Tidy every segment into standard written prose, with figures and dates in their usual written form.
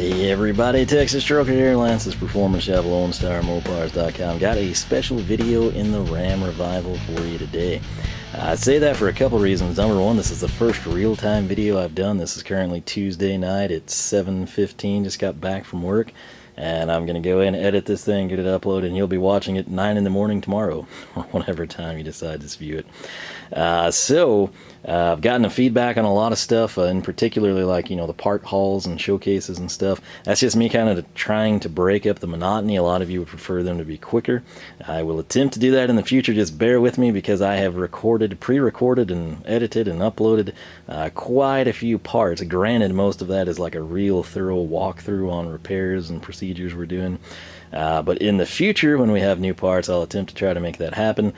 Hey everybody, Texas Trucker here, Lance's Performance Shop, LoneStarMopars.com. Got a special video in the Ram Revival for you today. I say that for a couple reasons. Number one, this is the first real-time video I've done. This is currently Tuesday night. It's 7:15, just got back from work. And I'm going to go in, edit this thing, get it uploaded, and you'll be watching it 9 in the morning tomorrow, or whatever time you decide to view it. I've gotten a feedback on a lot of stuff, in particularly like, the part hauls and showcases and stuff. That's just me kind of trying to break up the monotony. A lot of you would prefer them to be quicker. I will attempt to do that in the future. Just bear with me because I have pre-recorded and edited and uploaded quite a few parts. Granted, most of that is like a real thorough walkthrough on repairs and procedures we're doing. But in the future, when we have new parts, I'll attempt to try to make that happen.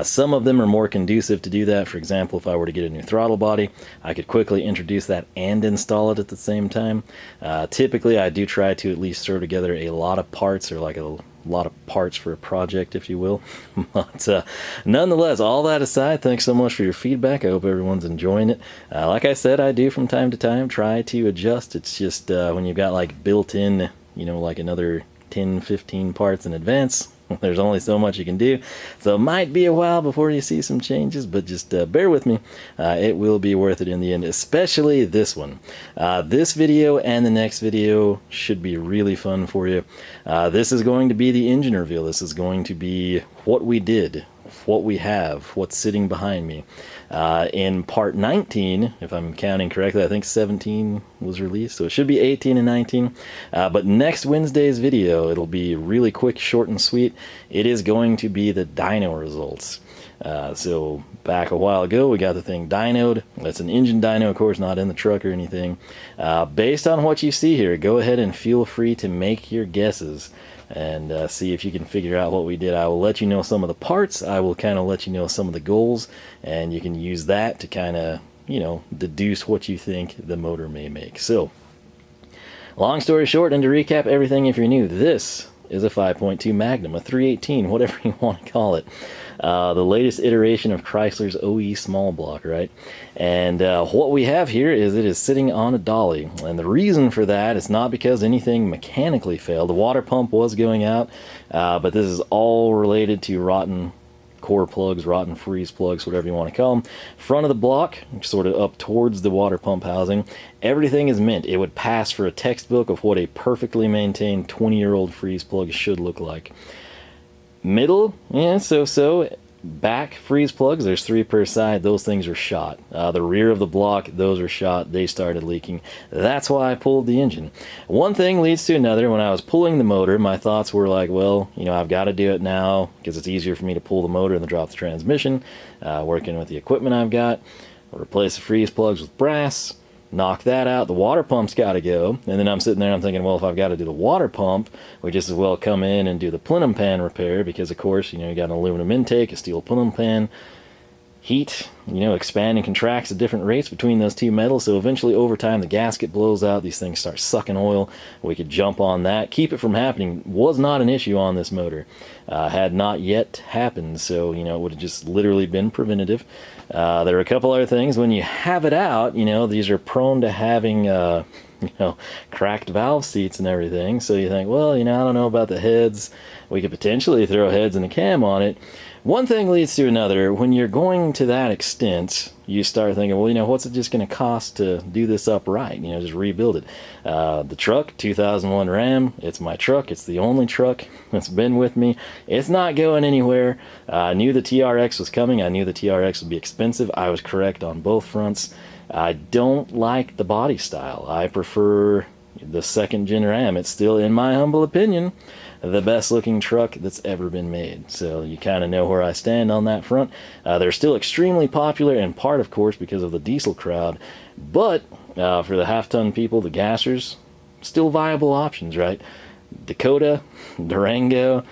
Some of them are more conducive to do that. For example, if I were to get a new throttle body, I could quickly introduce that and install it at the same time. Typically, I do try to at least throw together a lot of parts, or like a lot of parts for a project, if you will. But nonetheless, all that aside, thanks so much for your feedback. I hope everyone's enjoying it. Like I said, I do from time to time try to adjust. It's just when you've got like built-in, like another 10-15 parts in advance, there's only so much you can do. So it might be a while before you see some changes, but just bear with me. It will be worth it in the end, especially this one. This video and the next video should be really fun for you. This is going to be the engine reveal. This is going to be what we did, what we have, what's sitting behind me. In part 19, if I'm counting correctly, I think 17 was released, so it should be 18 and 19. But next Wednesday's video, it'll be really quick, short, and sweet. It is going to be the dyno results. So back a while ago, we got the thing dynoed. That's an engine dyno, of course, not in the truck or anything. Based on what you see here, go ahead and feel free to make your guesses and see if you can figure out what we did. I will let you know some of the parts. I will kind of let you know some of the goals, and you can use that to kind of, deduce what you think the motor may make. So, long story short, and to recap everything if you're new, this is a 5.2 Magnum, a 318, whatever you want to call it. The latest iteration of Chrysler's OE small block, right? And what we have here is it is sitting on a dolly. And the reason for that is not because anything mechanically failed. The water pump was going out, but this is all related to rotten core plugs, rotten freeze plugs, whatever you want to call them. Front of the block, sort of up towards the water pump housing, everything is mint. It would pass for a textbook of what a perfectly maintained 20-year-old freeze plug should look like. Middle, yeah, so. Back freeze plugs, there's 3 per side. Those things are shot. The rear of the block, those are shot. They started leaking. That's why I pulled the engine. One thing leads to another. When I was pulling the motor, my thoughts were like, well, I've got to do it now because it's easier for me to pull the motor than drop the transmission. Working with the equipment I've got, replace the freeze plugs with brass. Knock that out. The water pump's got to go. And then I'm sitting there and I'm thinking, well, if I've got to do the water pump, we just as well come in and do the plenum pan repair because, of course, you got an aluminum intake, a steel plenum pan. Heat, expand and contracts at different rates between those two metals, so eventually over time the gasket blows out, these things start sucking oil. We could jump on that. Keep it from happening was not an issue on this motor. Had not yet happened, so, it would have just literally been preventative. There are a couple other things. When you have it out, these are prone to having, cracked valve seats and everything, so you think, well, I don't know about the heads. We could potentially throw heads and a cam on it. One thing leads to another. When you're going to that extent, you start thinking, well, what's it just going to cost to do this upright? Just rebuild it. The truck, 2001 Ram, it's my truck. It's the only truck that's been with me. It's not going anywhere. I knew the TRX was coming. I knew the TRX would be expensive. I was correct on both fronts. I don't like the body style. I prefer the second-gen Ram. It's still, in my humble opinion, the best looking truck that's ever been made. So you kind of know where I stand on that front. They're still extremely popular, in part, of course, because of the diesel crowd. But for the half-ton people, the gassers, still viable options, right? Dakota, Durango,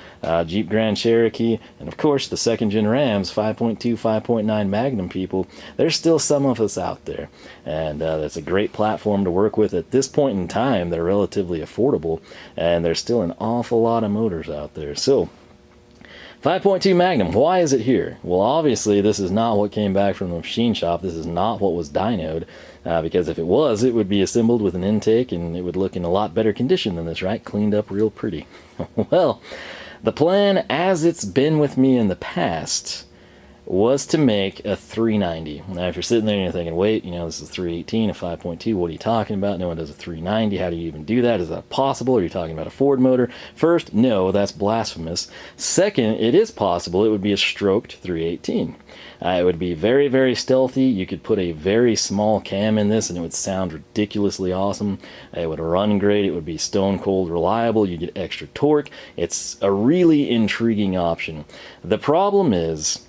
Jeep Grand Cherokee, and of course the second-gen Rams, 5.2, 5.9 Magnum people. There's still some of us out there, and that's a great platform to work with. At this point in time, they're relatively affordable, and there's still an awful lot of motors out there. So 5.2 Magnum, why is it here? Well, obviously this is not what came back from the machine shop. This is not what was dynoed, because if it was, it would be assembled with an intake and it would look in a lot better condition than this, right? Cleaned up real pretty. Well, the plan, as it's been with me in the past, was to make a 390. Now, if you're sitting there and you're thinking, wait, you know, this is a 318, a 5.2, what are you talking about? No one does a 390. How do you even do that? Is that possible? Are you talking about a Ford motor? First, no, that's blasphemous. Second, it is possible. It would be a stroked 318. It would be very, very stealthy. You could put a very small cam in this and it would sound ridiculously awesome. It would run great. It would be stone cold reliable. You get extra torque. It's a really intriguing option. The problem is,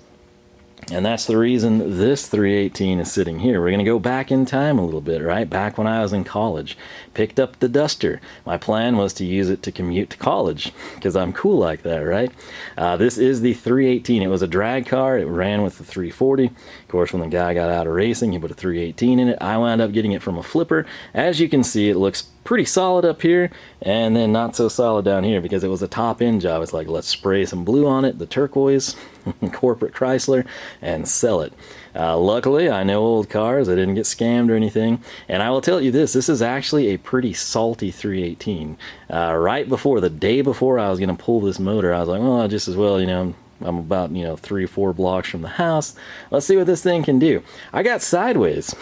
and that's the reason this 318 is sitting here. We're going to go back in time a little bit, right? Back when I was in college. Picked up the Duster. My plan was to use it to commute to college, because I'm cool like that, right? This is the 318. It was a drag car. It ran with the 340. Of course, when the guy got out of racing, he put a 318 in it. I wound up getting it from a flipper. As you can see, it looks pretty solid up here, and then not so solid down here, because it was a top-end job. It's like, let's spray some blue on it, the turquoise, corporate Chrysler, and sell it. Luckily, I know old cars. I didn't get scammed or anything. And I will tell you this is actually a pretty salty 318. Right before, the day before I was going to pull this motor, I was like, well, just as well, you know, I'm about, 3-4 blocks from the house. Let's see what this thing can do. I got sideways.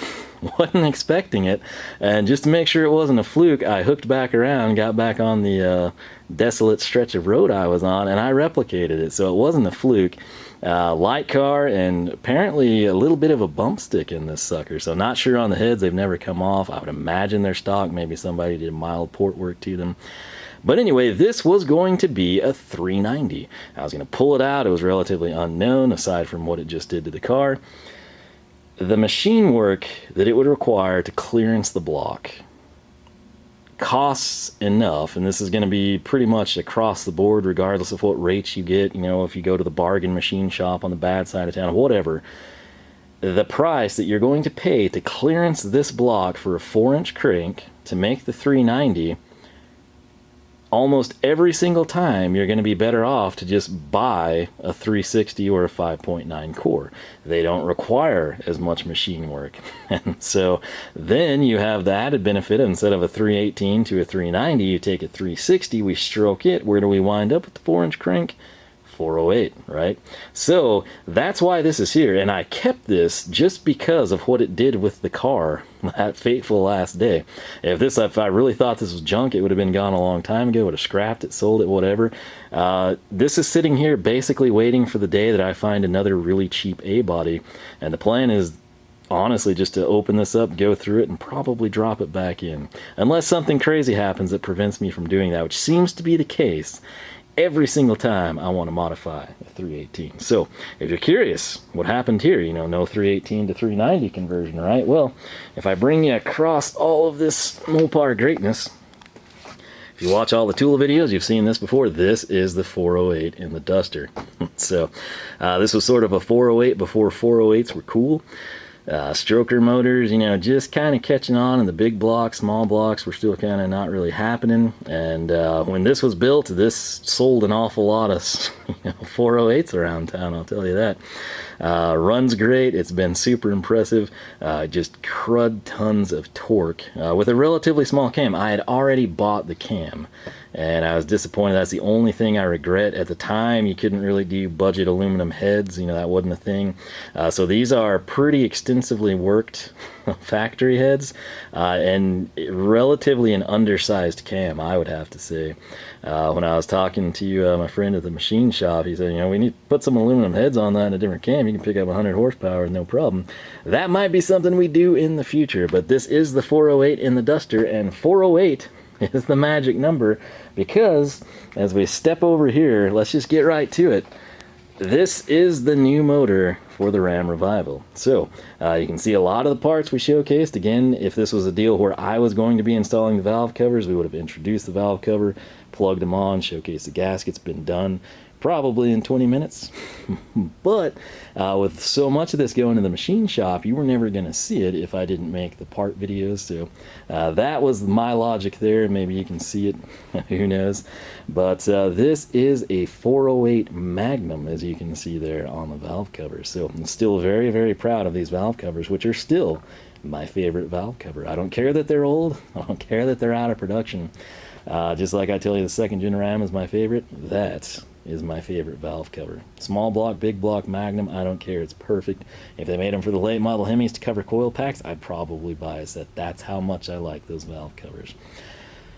Wasn't expecting it. And just to make sure it wasn't a fluke, I hooked back around, got back on the desolate stretch of road I was on, and I replicated it. So it wasn't a fluke. Light car, and apparently a little bit of a bump stick in this sucker. So not sure on the heads. They've never come off. I would imagine they're stock. Maybe somebody did mild port work to them. But anyway, this was going to be a 390. I was going to pull it out. It was relatively unknown, aside from what it just did to the car. The machine work that it would require to clearance the block costs enough, and this is going to be pretty much across the board, regardless of what rates you get. You know, if you go to the bargain machine shop on the bad side of town, whatever, the price that you're going to pay to clearance this block for a 4-inch crank to make the 390, almost every single time you're going to be better off to just buy a 360 or a 5.9 core. They don't require as much machine work. And so then you have the added benefit, instead of a 318 to a 390, you take a 360, we stroke it. Where do we wind up with the 4-inch crank? 408, right? So that's why this is here, and I kept this just because of what it did with the car that fateful last day. If I really thought this was junk, it would have been gone a long time ago. Would have scrapped it, sold it, whatever. This is sitting here basically waiting for the day that I find another really cheap A-body, and the plan is honestly just to open this up, go through it, and probably drop it back in, unless something crazy happens that prevents me from doing that, which seems to be the case every single time I want to modify a 318. So if you're curious what happened here, no 318 to 390 conversion, right? Well, if I bring you across all of this Mopar greatness, if you watch all the tool videos, you've seen this before. This is the 408 in the Duster. So this was sort of a 408 before 408s were cool. Stroker motors, just kind of catching on, and the big blocks, small blocks were still kind of not really happening. And when this was built, this sold an awful lot of 408s around town, I'll tell you that. Runs great. It's been super impressive. Just crud tons of torque with a relatively small cam. I had already bought the cam, and I was disappointed. That's the only thing I regret. At the time, you couldn't really do budget aluminum heads. That wasn't a thing. So these are pretty extensively worked factory heads, and relatively an undersized cam, I would have to say. When I was talking to my friend at the machine shop, he said, we need to put some aluminum heads on that in a different cam. You can pick up 100 horsepower, no problem. That might be something we do in the future, but this is the 408 in the Duster, and 408 is the magic number, because as we step over here, let's just get right to it. This is the new motor for the Ram Revival. So you can see a lot of the parts we showcased. Again, if this was a deal where I was going to be installing the valve covers, we would have introduced the valve cover, plugged them on, showcased the gaskets, been done. probably in 20 minutes. But with so much of this going to the machine shop, you were never going to see it if I didn't make the part videos. So that was my logic there. Maybe you can see it, who knows. But this is a 408 Magnum, as you can see there on the valve cover. So I'm still very, very proud of these valve covers, which are still my favorite valve cover. I don't care that they're old. I don't care that they're out of production. Just like I tell you the second gen Ram is my favorite, that is my favorite valve cover. Small block, big block, Magnum, I don't care. It's perfect. If they made them for the late model Hemis to cover coil packs, I'd probably buy a set. That's how much I like those valve covers.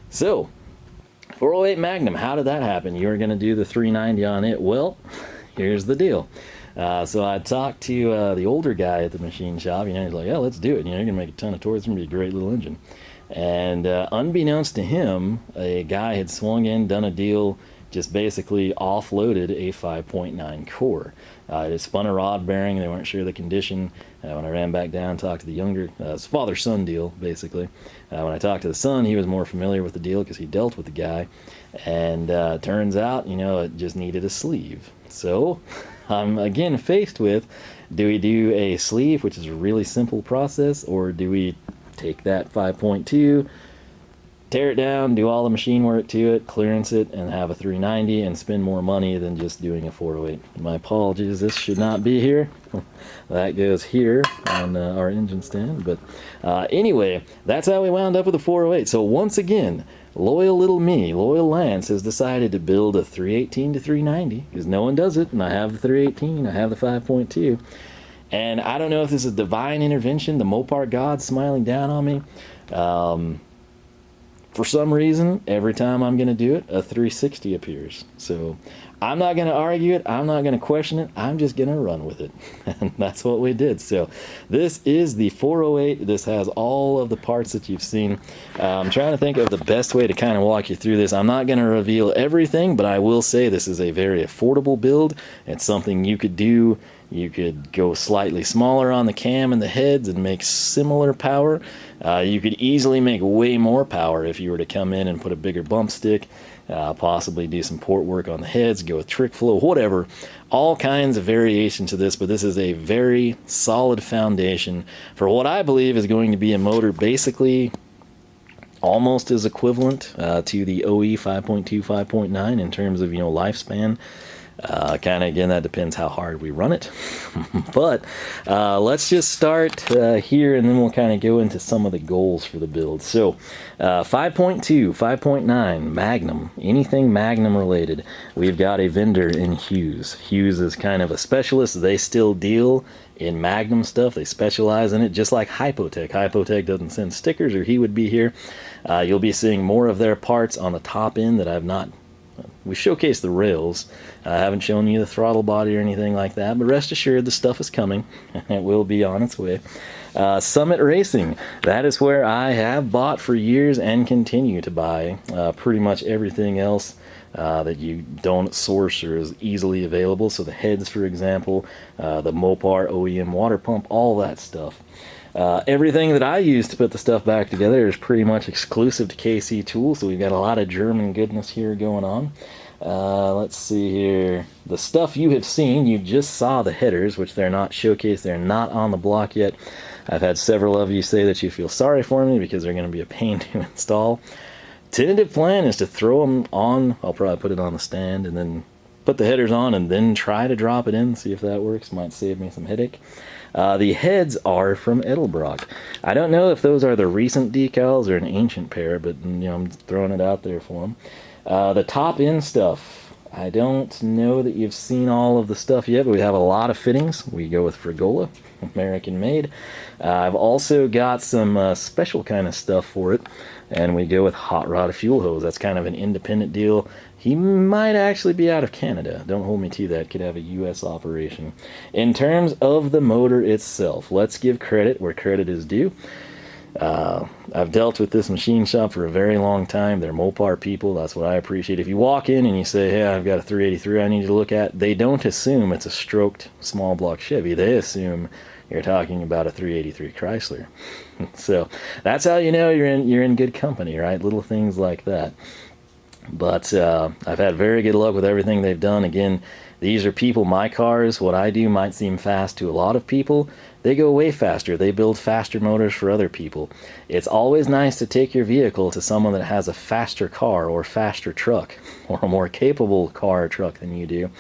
So, 408 Magnum, how did that happen? You were going to do the 390 on it. Well, here's the deal. So I talked to the older guy at the machine shop. You know, he's like, yeah, let's do it. You know, you're going to make a ton of torque. It's going to be a great little engine. And unbeknownst to him, a guy had swung in, done a deal, just basically offloaded a 5.9 core. It spun a rod bearing. They weren't sure of the condition. When I ran back down, talked to the younger, it's father-son deal, basically. When I talked to the son, he was more familiar with the deal because he dealt with the guy. And turns out, you know, it just needed a sleeve. So I'm again faced with, do we do a sleeve, which is a really simple process, or do we take that 5.2, tear it down, do all the machine work to it, clearance it, and have a 390 and spend more money than just doing a 408. My apologies, this should not be here. That goes here on our engine stand. But anyway, that's how we wound up with a 408. So once again, loyal little me, loyal Lance, has decided to build a 318 to 390 because no one does it, and I have the 318, I have the 5.2. And I don't know if this is divine intervention, the Mopar God smiling down on me. For some reason, every time I'm going to do it, a 360 appears. So I'm not going to argue it. I'm not going to question it. I'm just going to run with it. And that's what we did. So this is the 408. This has all of the parts that you've seen. I'm trying to think of the best way to kind of walk you through this. I'm not going to reveal everything, but I will say this is a very affordable build. It's something you could do. You could go slightly smaller on the cam and the heads and make similar power. You could easily make way more power if you were to come in and put a bigger bump stick, possibly do some port work on the heads, go with trick flow, whatever. All kinds of variation to this, but this is a very solid foundation for what I believe is going to be a motor basically almost as equivalent to the OE 5.2, 5.9 in terms of, you know, lifespan. Kind of, again, that depends how hard we run it. But let's just start here, and then we'll kind of go into some of the goals for the build. So 5.2, 5.9, Magnum, anything Magnum related. We've got a vendor in Hughes. Hughes is kind of a specialist. They still deal in Magnum stuff. They specialize in it, just like Hypotech. Hypotech doesn't send stickers, or he would be here. You'll be seeing more of their parts on the top end that I've not. We showcased the rails. I haven't shown you the throttle body or anything like that, but rest assured the stuff is coming. It will be on its way. Summit Racing. That is where I have bought for years and continue to buy pretty much everything else that you don't source or is easily available. So the heads, for example, the Mopar OEM water pump, all that stuff. Everything that I use to put the stuff back together is pretty much exclusive to KC Tools, so we've got a lot of German goodness here going on. Let's see here. The stuff you have seen, you just saw the headers, which they're not showcased. They're not on the block yet. I've had several of you say that you feel sorry for me because they're going to be a pain to install. Tentative plan is to throw them on. I'll probably put it on the stand and then put the headers on and then try to drop it in, see if that works. Might save me some headache. The heads are from Edelbrock. I don't know if those are the recent decals or an ancient pair, but you know, I'm throwing it out there for them. The top end stuff, I don't know that you've seen all of the stuff yet, but we have a lot of fittings. We go with Fragola, American made. I've also got some special kind of stuff for it, and we go with hot rod fuel hose. That's kind of an independent deal. He might actually be out of Canada. Don't hold me to that. Could have a U.S. operation. In terms of the motor itself, let's give credit where credit is due. I've dealt with this machine shop for a very long time. They're Mopar people. That's what I appreciate. If you walk in and you say, hey, I've got a 383 I need you to look at, they don't assume it's a stroked small block Chevy. They assume you're talking about a 383 Chrysler. So that's how you know you're in good company, right? Little things like that. But I've had very good luck with everything they've done. Again, these are people, my cars, what I do might seem fast to a lot of people. They go way faster. They build faster motors for other people. It's always nice to take your vehicle to someone that has a faster car or faster truck or a more capable car or truck than you do,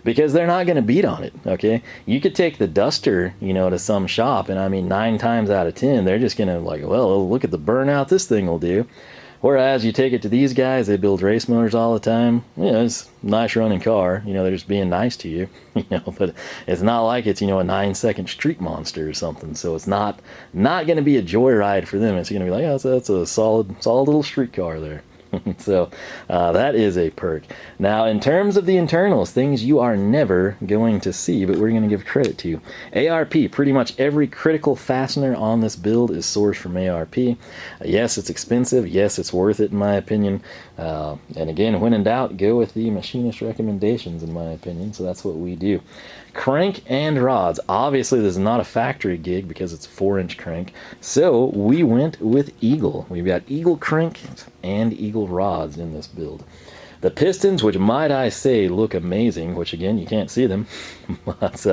because they're not going to beat on it, okay? You could take the Duster, you know, to some shop, and I mean 9 times out of 10, they're just going to like, well, look at the burnout this thing will do. Whereas you take it to these guys, they build race motors all the time. You know, it's a nice running car. You know, they're just being nice to you. You know, but it's not like it's, you know, a 9-second street monster or something. So it's not going to be a joyride for them. It's going to be like, oh, that's a solid little street car there. So that is a perk. Now, in terms of the internals, things you are never going to see, but we're going to give credit to ARP. Pretty much every critical fastener on this build is sourced from ARP. Yes, it's expensive. Yes, it's worth it in my opinion. And again, when in doubt, go with the machinist recommendations in my opinion. So that's what we do. Crank and rods. Obviously, this is not a factory gig because it's a 4-inch crank. So we went with Eagle. We've got Eagle cranks and Eagle rods in this build. The pistons, which might I say look amazing, which again, you can't see them. But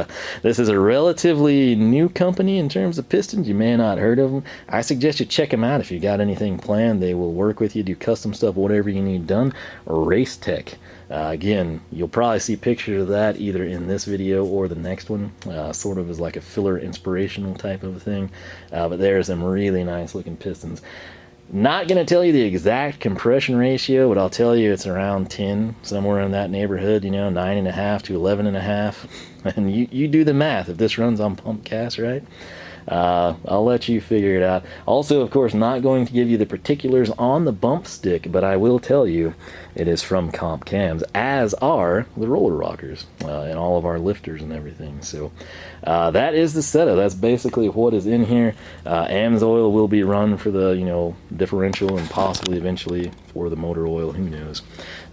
this is a relatively new company in terms of pistons. You may not have heard of them. I suggest you check them out if you got anything planned. They will work with you, do custom stuff, whatever you need done. RaceTec. Again, you'll probably see pictures of that either in this video or the next one, sort of as like a filler inspirational type of a thing. But there's some really nice looking pistons. Not going to tell you the exact compression ratio, but I'll tell you it's around 10, somewhere in that neighborhood, you know, 9.5 to 11.5. And you do the math if this runs on pump cast, right? I'll let you figure it out. Also, of course, not going to give you the particulars on the bump stick, but I will tell you it is from Comp Cams, as are the roller rockers and all of our lifters and everything. So that is the setup. That's basically what is in here. AMSOil will be run for the, you know, differential and possibly eventually for the motor oil. Who knows?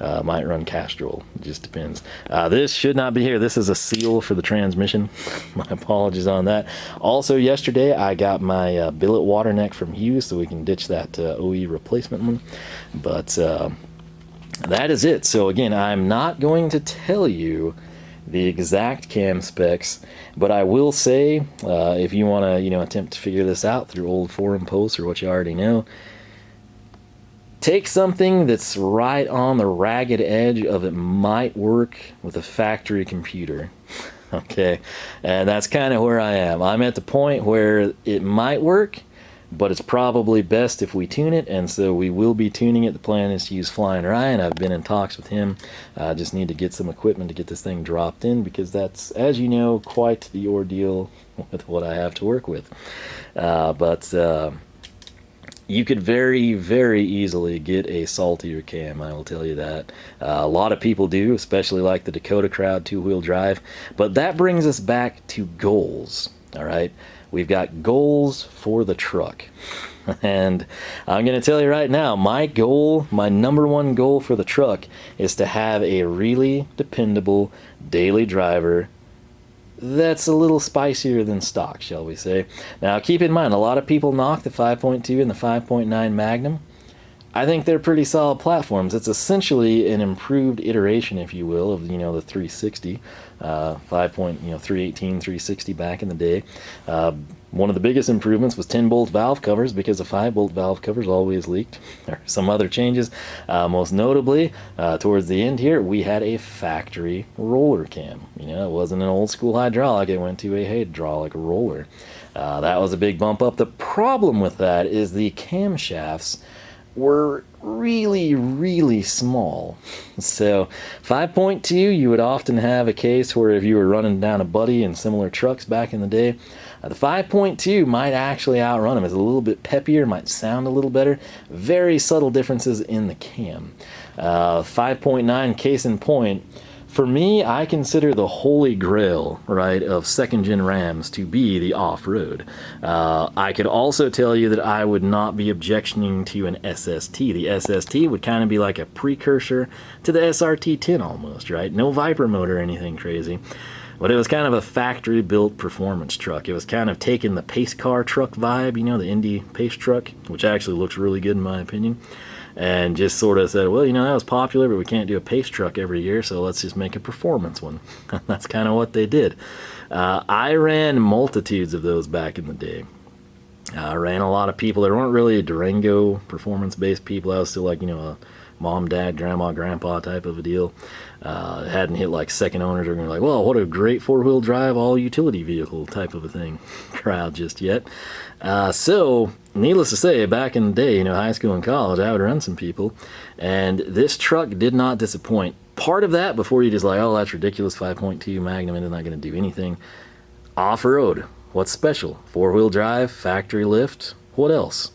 Might run Castrol. It just depends. This should not be here. This is a seal for the transmission. My apologies on that. Also, yesterday I got my billet water neck from Hughes, so we can ditch that OE replacement one. But that is it. So again, I'm not going to tell you the exact cam specs, but I will say, if you want to, you know, attempt to figure this out through old forum posts or what you already know, take something that's right on the ragged edge of it might work with a factory computer. Okay, and that's kind of where I am. I'm at the point where it might work, but it's probably best if we tune it, and so we will be tuning it. The plan is to use Flyin. I've been in talks with him. Just need to get some equipment to get this thing dropped in, because that's, as you know, quite the ordeal with what I have to work with. But you could very, very easily get a saltier cam, I will tell you that. A lot of people do, especially like the Dakota crowd, 2-wheel drive. But that brings us back to goals, all right? We've got goals for the truck. And I'm going to tell you right now, my goal, my #1 goal for the truck is to have a really dependable daily driver that's a little spicier than stock, shall we say. Now, keep in mind, a lot of people knock the 5.2 and the 5.9 Magnum. I think they're pretty solid platforms. It's essentially an improved iteration, if you will, of, you know, the 360, 318, 360 back in the day. One of the biggest improvements was 10-bolt valve covers, because the 5-bolt valve covers always leaked. There are some other changes. Most notably, towards the end here, we had a factory roller cam. You know, it wasn't an old school hydraulic, it went to a hydraulic roller. That was a big bump up. The problem with that is the camshafts were really, really small. So 5.2, you would often have a case where if you were running down a buddy in similar trucks back in the day, the 5.2 might actually outrun them. It's a little bit peppier, might sound a little better. Very subtle differences in the cam. 5.9, case in point, for me, I consider the holy grail, right, of second-gen Rams to be the off-road. I could also tell you that I would not be objectioning to an SST. The SST would kind of be like a precursor to the SRT-10 almost, right? No Viper motor or anything crazy. But it was kind of a factory-built performance truck. It was kind of taking the pace car truck vibe, you know, the Indy pace truck, which actually looks really good in my opinion. and just sort of said, well, you know, that was popular, but we can't do a pace truck every year, so let's just make a performance one. That's kind of what they did. I ran multitudes of those back in the day. I ran a lot of people. There weren't really Durango performance-based people. I was still like, you know, a mom, dad, grandma, grandpa type of a deal. Hadn't hit like second owners are going to be like, well, what a great four-wheel drive, all utility vehicle type of a thing crowd just yet. So needless to say, back in the day, you know, high school and college, I would run some people, and this truck did not disappoint. Part of that, before you just like, oh, that's ridiculous, 5.2 Magnum, and it's not going to do anything. Off-road, what's special? Four-wheel drive, factory lift, what else?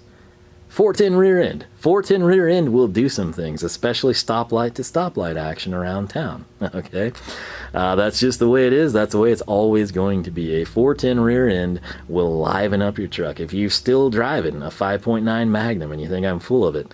410 rear end. 410 rear end will do some things, especially stoplight to stoplight action around town. Okay, that's just the way it is. That's the way it's always going to be. A 410 rear end will liven up your truck. If you're still driving a 5.9 Magnum and you think I'm full of it,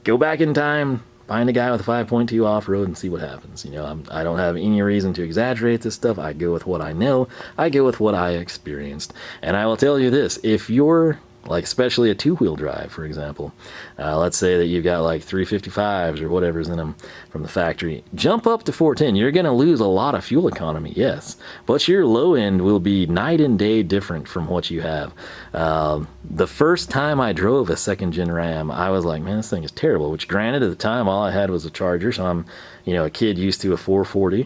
go back in time, find a guy with a 5.2 off-road and see what happens. You know, I don't have any reason to exaggerate this stuff. I go with what I know. I go with what I experienced. And I will tell you this, if you're like especially a two-wheel drive, for example, let's say that you've got like 355s or whatever's in them from the factory, jump up to 410. You're going to lose a lot of fuel economy, yes, but your low end will be night and day different from what you have. The first time I drove a second gen Ram, I was like, man, this thing is terrible, which granted at the time all I had was a Charger, so I'm, you know, a kid used to a 440.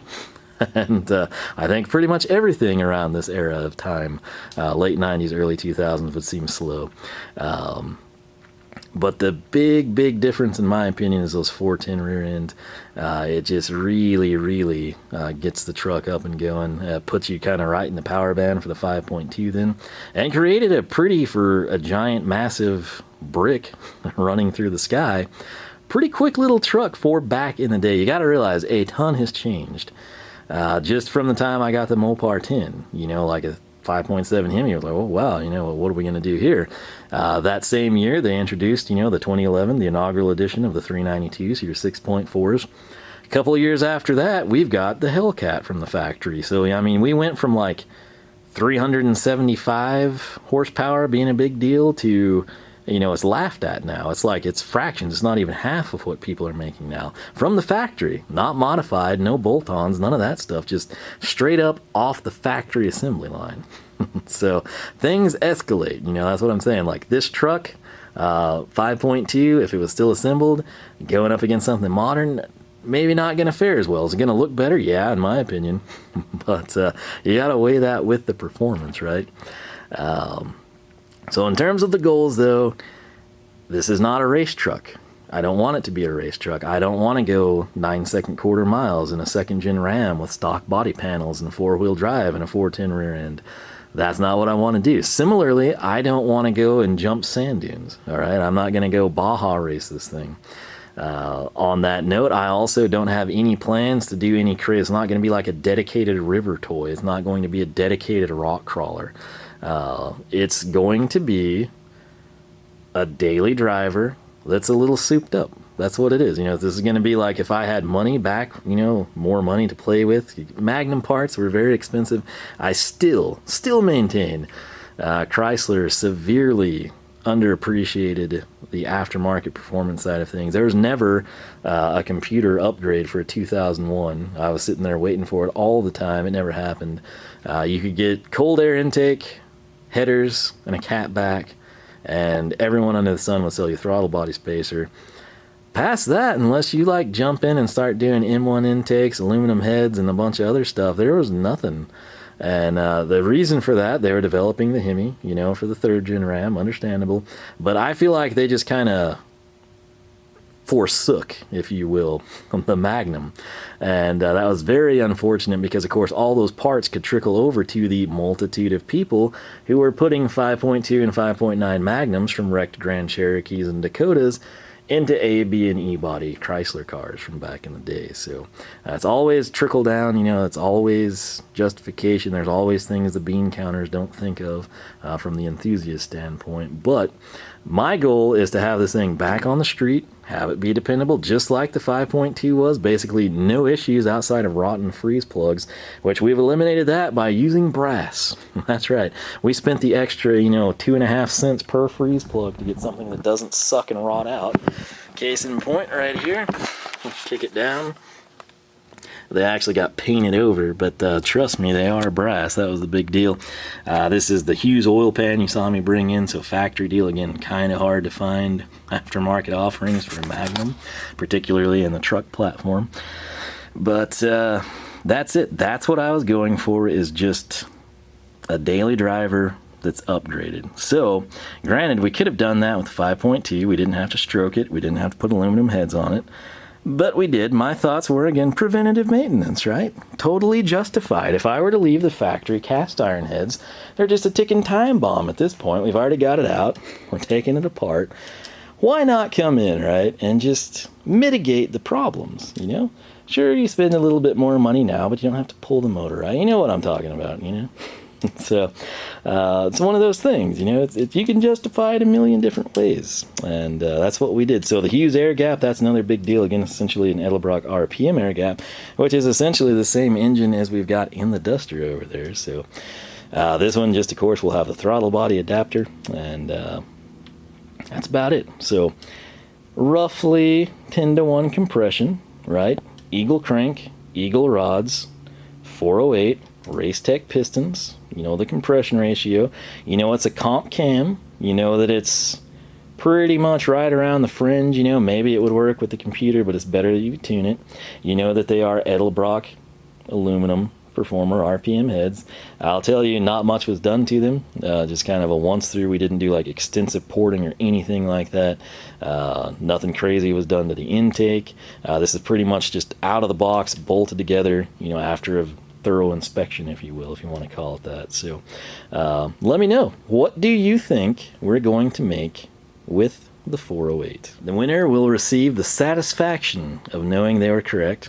And I think pretty much everything around this era of time, late 90s, early 2000s, would seem slow. But the big difference, in my opinion, is those 410 rear end. It just really gets the truck up and going, puts you kind of right in the power band for the 5.2 then, and created a pretty, for a giant, massive brick running through the sky, pretty quick little truck for back in the day. You got to realize a ton has changed. Just from the time I got the Mopar 10, you know, like a 5.7 Hemi, I was like, oh wow, you know, what are we going to do here? That same year they introduced, you know, the 2011, the inaugural edition of the 392, so your 6.4s. A couple of years after that, we've got the Hellcat from the factory. So, I mean, we went from like 375 horsepower being a big deal to, you know, it's laughed at now. It's like, it's fractions. It's not even half of what people are making now. From the factory, not modified, no bolt-ons, none of that stuff, just straight up off the factory assembly line. So things escalate, you know, that's what I'm saying. Like this truck, 5.2, if it was still assembled, going up against something modern, maybe not going to fare as well. Is it going to look better? Yeah, in my opinion. But you got to weigh that with the performance, right? So in terms of the goals, though, this is not a race truck. I don't want it to be a race truck. I don't want to go 9-second quarter miles in a second-gen Ram with stock body panels and four-wheel drive and a 410 rear end. That's not what I want to do. Similarly, I don't want to go and jump sand dunes, all right? I'm not going to go Baja race this thing. On that note, I also don't have any plans to do any crazy. It's not going to be like a dedicated river toy. It's not going to be a dedicated rock crawler. It's going to be a daily driver that's a little souped up. That's what it is. You know, this is going to be like if I had money back, you know, more money to play with. Magnum parts were very expensive. I still maintain Chrysler severely underappreciated the aftermarket performance side of things. There was never a computer upgrade for a 2001. I was sitting there waiting for it all the time. It never happened. You could get cold air intake, headers, and a catback, and everyone under the sun would sell you throttle body spacer. Past that, unless you like jump in and start doing M1 intakes, aluminum heads, and a bunch of other stuff, there was nothing. And the reason for that, they were developing the Hemi, you know, for the third gen Ram, understandable. But I feel like they just kind of forsook, if you will, the Magnum. And that was very unfortunate because, of course, all those parts could trickle over to the multitude of people who were putting 5.2 and 5.9 Magnums from wrecked Grand Cherokees and Dakotas into A, B, and E body Chrysler cars from back in the day. So it's always trickle down, you know, it's always justification. There's always things the bean counters don't think of from the enthusiast standpoint. But my goal is to have this thing back on the street, have it be dependable, just like the 5.2 was. Basically no issues outside of rotten freeze plugs, which we've eliminated that by using brass. That's right. We spent the extra, you know, 2.5 cents per freeze plug to get something that doesn't suck and rot out. Case in point right here. Kick it down. They actually got painted over, but trust me, they are brass. That was the big deal. This is the Hughes oil pan you saw me bring in, so factory deal. Again, kind of hard to find aftermarket offerings for Magnum, particularly in the truck platform. But that's it. That's what I was going for, is just a daily driver that's upgraded. So, granted, we could have done that with the 5.2. We didn't have to stroke it. We didn't have to put aluminum heads on it. But we did. My thoughts were, again, preventative maintenance, right? Totally justified. If I were to leave the factory cast iron heads, they're just a ticking time bomb at this point. We've already got it out. We're taking it apart. Why not come in, right, and just mitigate the problems, you know? Sure, you spend a little bit more money now, but you don't have to pull the motor out. You know what I'm talking about, you know? So it's one of those things, you know, you can justify it a million different ways, and that's what we did. So the Hughes Air Gap, that's another big deal. Again, essentially an Edelbrock RPM Air Gap, which is essentially the same engine as we've got in the Duster over there. So this one just, of course, will have the throttle body adapter, and that's about it. So roughly 10-to-1 compression, right? Eagle crank, Eagle rods, 408, RaceTec Pistons, you know the compression ratio, you know it's a comp cam, you know that it's pretty much right around the fringe, you know, maybe it would work with the computer, but it's better that you tune it. You know that they are Edelbrock aluminum Performer RPM heads. I'll tell you, not much was done to them, just kind of a once through. We didn't do like extensive porting or anything like that. Nothing crazy was done to the intake. This is pretty much just out of the box, bolted together, you know, after a thorough inspection, if you will, if you want to call it that. So let me know, what do you think we're going to make with the 408? The winner will receive the satisfaction of knowing they were correct.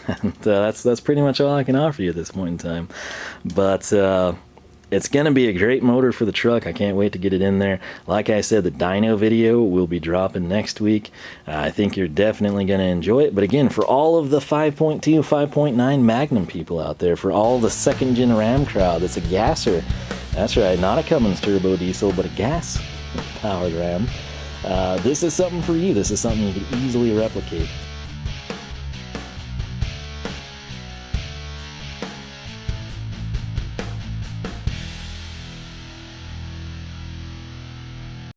And that's pretty much all I can offer you at this point in time. But it's going to be a great motor for the truck. I can't wait to get it in there. Like I said, the dyno video will be dropping next week. I think you're definitely going to enjoy it. But again, for all of the 5.2, 5.9 Magnum people out there, for all the second-gen Ram crowd, it's a gasser. That's right, not a Cummins turbo diesel, but a gas-powered Ram. This is something for you. This is something you could easily replicate.